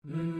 حضرت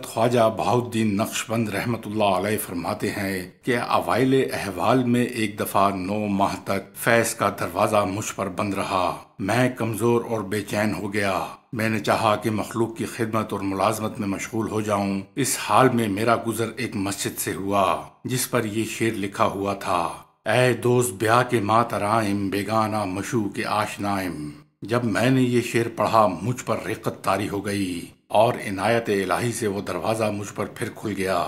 خواجہ بہاؤالدین نقشبند رحمۃ اللہ علیہ فرماتے ہیں کہ اوائل احوال میں ایک دفعہ 9 ماہ تک فیض کا دروازہ مجھ پر بند رہا۔ میں کمزور اور بے چین ہو گیا۔ میں نے چاہا کہ مخلوق کی خدمت اور ملازمت میں مشغول ہو جاؤں۔ اس حال میں میرا گزر ایک مسجد سے ہوا جس پر یہ شعر لکھا ہوا تھا: اے دوست بیاہ کے ماں ترائم، بیگانہ مشو کے آشنائم۔ جب میں نے یہ شعر پڑھا مجھ پر رقت طاری ہو گئی اور عنایت الہی سے وہ دروازہ مجھ پر پھر کھل گیا۔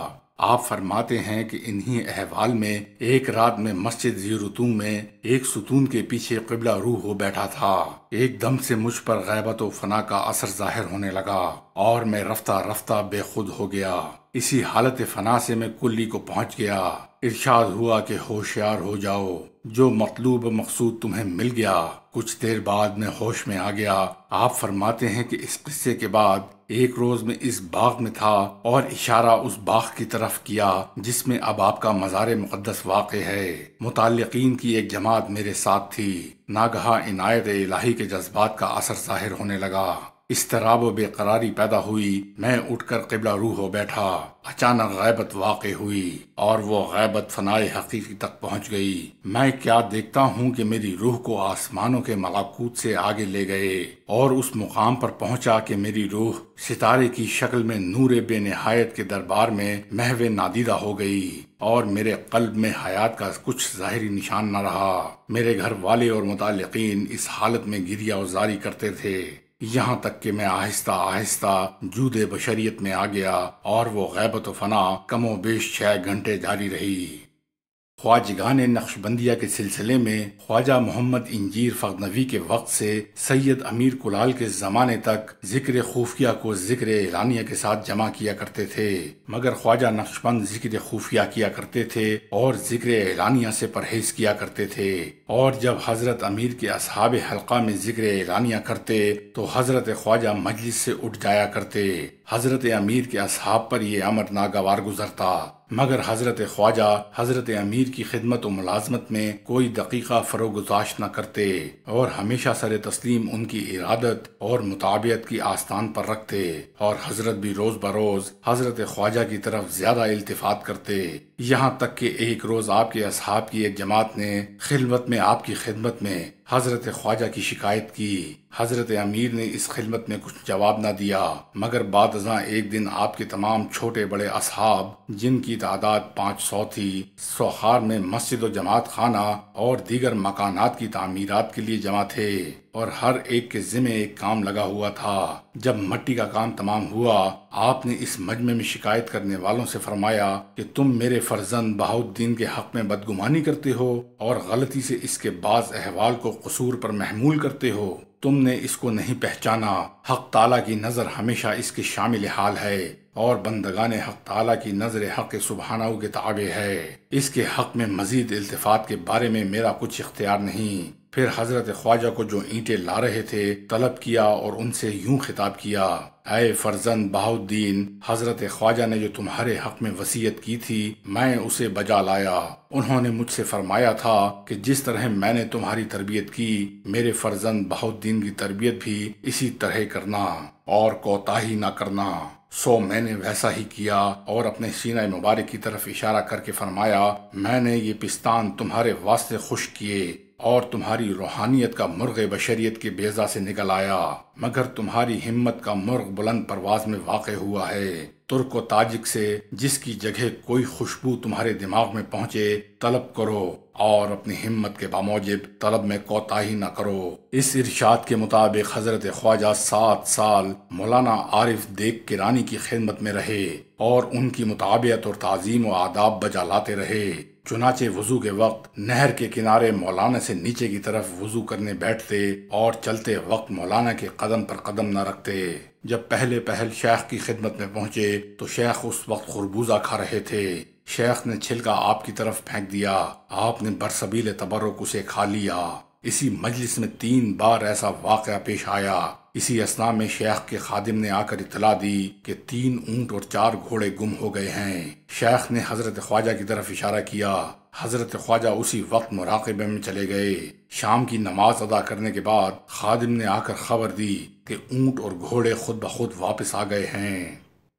آپ فرماتے ہیں کہ انہی احوال میں ایک رات میں مسجد زیرتون میں ایک ستون کے پیچھے قبلہ روح ہو بیٹھا تھا۔ ایک دم سے مجھ پر غیبت و فنا کا اثر ظاہر ہونے لگا اور میں رفتہ رفتہ بے خود ہو گیا۔ اسی حالت فنا سے میں کلی کو پہنچ گیا۔ ارشاد ہوا کہ ہوشیار ہو جاؤ، جو مطلوب مقصود تمہیں مل گیا۔ کچھ دیر بعد میں ہوش میں آ گیا۔ آپ فرماتے ہیں کہ اس قصے کے بعد ایک روز میں اس باغ میں تھا اور اشارہ اس باغ کی طرف کیا جس میں اب آپ کا مزار مقدس واقع ہے۔ متعلقین کی ایک جماعت میرے ساتھ تھی۔ ناگہاں عنایت الہی کے جذبات کا اثر ظاہر ہونے لگا۔ اضطراب و بے قراری پیدا ہوئی۔ میں اٹھ کر قبلہ روح ہو بیٹھا۔ اچانک غیبت واقع ہوئی اور وہ غیبت فنائے حقیقی تک پہنچ گئی۔ میں کیا دیکھتا ہوں کہ میری روح کو آسمانوں کے ملکوت سے آگے لے گئے اور اس مقام پر پہنچا کہ میری روح ستارے کی شکل میں نور بے نہایت کے دربار میں محو نادیدہ ہو گئی اور میرے قلب میں حیات کا کچھ ظاہری نشان نہ رہا۔ میرے گھر والے اور متعلقین اس حالت میں گریہ و زاری کرتے تھے، یہاں تک کہ میں آہستہ آہستہ جود بشریت میں آ گیا اور وہ غیبت و فنا کم و بیش 6 گھنٹے جاری رہی۔ خواجگان نقشبندیہ کے سلسلے میں خواجہ محمد انجیر فغنوی کے وقت سے سید امیر کلال کے زمانے تک ذکر خفیہ کو ذکر اعلانیہ کے ساتھ جمع کیا کرتے تھے، مگر خواجہ نقشبند ذکر خفیہ کیا کرتے تھے اور ذکر اعلانیہ سے پرہیز کیا کرتے تھے۔ اور جب حضرت امیر کے اصحاب حلقہ میں ذکر اعلانیہ کرتے تو حضرت خواجہ مجلس سے اٹھ جایا کرتے۔ حضرت امیر کے اصحاب پر یہ امر ناگوار گزرتا، مگر حضرت خواجہ حضرت امیر کی خدمت و ملازمت میں کوئی دقیقہ فروگزاشت نہ کرتے اور ہمیشہ سر تسلیم ان کی ارادت اور مطابعت کی آستان پر رکھتے، اور حضرت بھی روز بروز حضرت خواجہ کی طرف زیادہ التفات کرتے، یہاں تک کہ ایک روز آپ کے اصحاب کی ایک جماعت نے خلوت میں آپ کی خدمت میں حضرت خواجہ کی شکایت کی۔ حضرت امیر نے اس خدمت میں کچھ جواب نہ دیا، مگر بعد ازاں ایک دن آپ کے تمام چھوٹے بڑے اصحاب جن کی تعداد 500 تھی، سوخار میں مسجد و جماعت خانہ اور دیگر مکانات کی تعمیرات کے لیے جمع تھے اور ہر ایک کے ذمہ ایک کام لگا ہوا تھا۔ جب مٹی کا کام تمام ہوا، آپ نے اس مجمع میں شکایت کرنے والوں سے فرمایا کہ تم میرے فرزند بہاؤالدین کے حق میں بدگمانی کرتے ہو اور غلطی سے اس کے بعض احوال کو قصور پر محمول کرتے ہو۔ تم نے اس کو نہیں پہچانا۔ حق تعالیٰ کی نظر ہمیشہ اس کے شامل حال ہے اور بندگان حق تعالیٰ کی نظر حق سبحانہ کے تابع ہے۔ اس کے حق میں مزید التفات کے بارے میں میرا کچھ اختیار نہیں۔ پھر حضرت خواجہ کو جو اینٹیں لا رہے تھے طلب کیا اور ان سے یوں خطاب کیا: اے فرزند بہاؤالدین، حضرت خواجہ نے جو تمہارے حق میں وصیت کی تھی میں اسے بجا لایا۔ انہوں نے مجھ سے فرمایا تھا کہ جس طرح میں نے تمہاری تربیت کی، میرے فرزند بہاؤالدین کی تربیت بھی اسی طرح کرنا اور کوتاہی نہ کرنا۔ سو میں نے ویسا ہی کیا اور اپنے سینہ مبارک کی طرف اشارہ کر کے فرمایا: میں نے یہ پستان تمہارے واسطے خشک کیے اور تمہاری روحانیت کا مرغ بشریت کے بیضا سے نکل آیا، مگر تمہاری ہمت کا مرغ بلند پرواز میں واقع ہوا ہے۔ ترک و تاجک سے جس کی جگہ کوئی خوشبو تمہارے دماغ میں پہنچے طلب کرو اور اپنی ہمت کے باموجب طلب میں کوتاہی نہ کرو۔ اس ارشاد کے مطابق حضرت خواجہ 7 سال مولانا عارف دیگ کرانی کی خدمت میں رہے اور ان کی مطابعت اور تعظیم و آداب بجا لاتے رہے۔ چنانچہ وضو کے وقت نہر کے کنارے مولانا سے نیچے کی طرف وضو کرنے بیٹھتے اور چلتے وقت مولانا کے قدم پر قدم نہ رکھتے۔ جب پہلے پہل شیخ کی خدمت میں پہنچے تو شیخ اس وقت خربوزہ کھا رہے تھے۔ شیخ نے چھلکا آپ کی طرف پھینک دیا، آپ نے برسبیل تبرک اسے کھا لیا۔ اسی مجلس میں 3 بار ایسا واقعہ پیش آیا۔ اسی اثنا میں شیخ کے خادم نے آ کر اطلاع دی کہ 3 اونٹ اور 4 گھوڑے گم ہو گئے ہیں۔ شیخ نے حضرت خواجہ کی طرف اشارہ کیا۔ حضرت خواجہ اسی وقت مراقبے میں چلے گئے۔ شام کی نماز ادا کرنے کے بعد خادم نے آ کر خبر دی کہ اونٹ اور گھوڑے خود بخود واپس آ گئے ہیں۔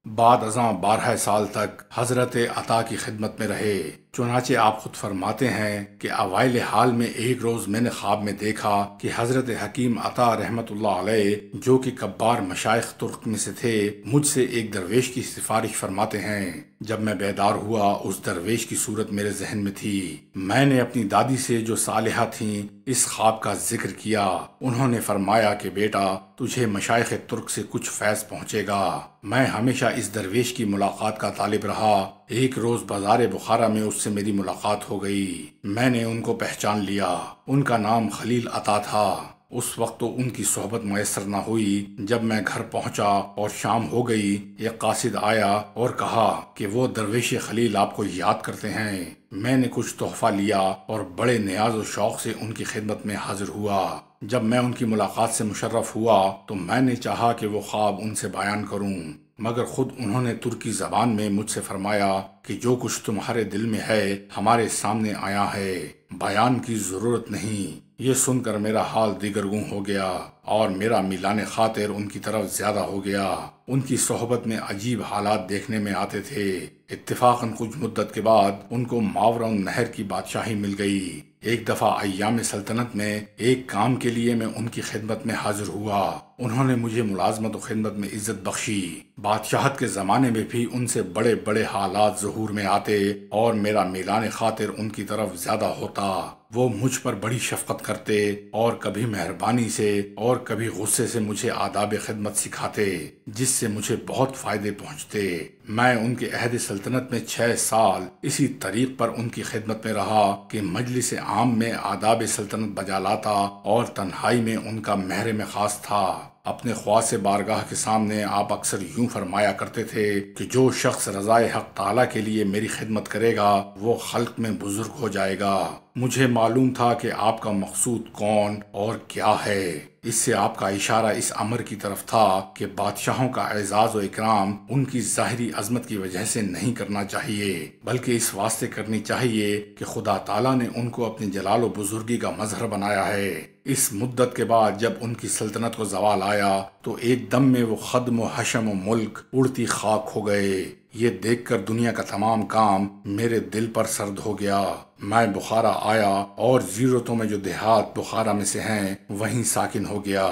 بعد ازاں 12 سال تک حضرت عطا کی خدمت میں رہے۔ چنانچہ آپ خود فرماتے ہیں کہ اوائل حال میں ایک روز میں نے خواب میں دیکھا کہ حضرت حکیم عطا رحمت اللہ علیہ جو کہ کبار مشائخ ترک میں سے تھے مجھ سے ایک درویش کی سفارش فرماتے ہیں۔ جب میں بیدار ہوا اس درویش کی صورت میرے ذہن میں تھی۔ میں نے اپنی دادی سے جو صالحہ تھیں اس خواب کا ذکر کیا۔ انہوں نے فرمایا کہ بیٹا تجھے مشائخ ترک سے کچھ فیض پہنچے گا۔ میں ہمیشہ اس درویش کی ملاقات کا طالب رہا۔ ایک روز بازار بخارا میں اس سے میری ملاقات ہو گئی۔ میں نے ان کو پہچان لیا۔ ان کا نام خلیل عطا تھا۔ اس وقت تو ان کی صحبت میسر نہ ہوئی۔ جب میں گھر پہنچا اور شام ہو گئی ایک قاصد آیا اور کہا کہ وہ درویش خلیل آپ کو یاد کرتے ہیں۔ میں نے کچھ تحفہ لیا اور بڑے نیاز و شوق سے ان کی خدمت میں حاضر ہوا۔ جب میں ان کی ملاقات سے مشرف ہوا تو میں نے چاہا کہ وہ خواب ان سے بیان کروں، مگر خود انہوں نے ترکی زبان میں مجھ سے فرمایا کہ جو کچھ تمہارے دل میں ہے ہمارے سامنے آیا ہے، بیان کی ضرورت نہیں۔ یہ سن کر میرا حال دیگرگوں ہو گیا اور میرا میلان خاطر ان کی طرف زیادہ ہو گیا۔ ان کی صحبت میں عجیب حالات دیکھنے میں آتے تھے۔ اتفاقاً کچھ مدت کے بعد ان کو ماوراء النہر کی بادشاہی مل گئی۔ ایک دفعہ ایام سلطنت میں ایک کام کے لیے میں ان کی خدمت میں حاضر ہوا۔ انہوں نے مجھے ملازمت و خدمت میں عزت بخشی۔ بادشاہت کے زمانے میں بھی ان سے بڑے بڑے حالات ظہور میں آتے اور میرا میلان خاطر ان کی طرف زیادہ ہوتا۔ وہ مجھ پر بڑی شفقت کرتے اور کبھی مہربانی سے اور کبھی غصے سے مجھے آداب خدمت سکھاتے، جس سے مجھے بہت فائدے پہنچتے۔ میں ان کے عہد سلطنت میں 6 سال اسی طریق پر ان کی خدمت میں رہا کہ مجلس عام میں آداب سلطنت بجا لاتا اور تنہائی میں ان کا محرم خاص تھا۔ اپنے خواص بارگاہ کے سامنے آپ اکثر یوں فرمایا کرتے تھے کہ جو شخص رضائے حق تعالیٰ کے لیے میری خدمت کرے گا وہ خلق میں بزرگ ہو جائے گا۔ مجھے معلوم تھا کہ آپ کا مقصود کون اور کیا ہے۔ اس سے آپ کا اشارہ اس امر کی طرف تھا کہ بادشاہوں کا اعزاز و اکرام ان کی ظاہری عظمت کی وجہ سے نہیں کرنا چاہیے، بلکہ اس واسطے کرنی چاہیے کہ خدا تعالیٰ نے ان کو اپنی جلال و بزرگی کا مظہر بنایا ہے۔ اس مدت کے بعد جب ان کی سلطنت کو زوال آیا تو ایک دم میں وہ خدم و حشم و ملک اڑتی خاک ہو گئے۔ یہ دیکھ کر دنیا کا تمام کام میرے دل پر سرد ہو گیا۔ میں بخارا آیا اور زیرتوں میں جو دیہات بخارا میں سے ہیں وہیں ساکن ہو گیا۔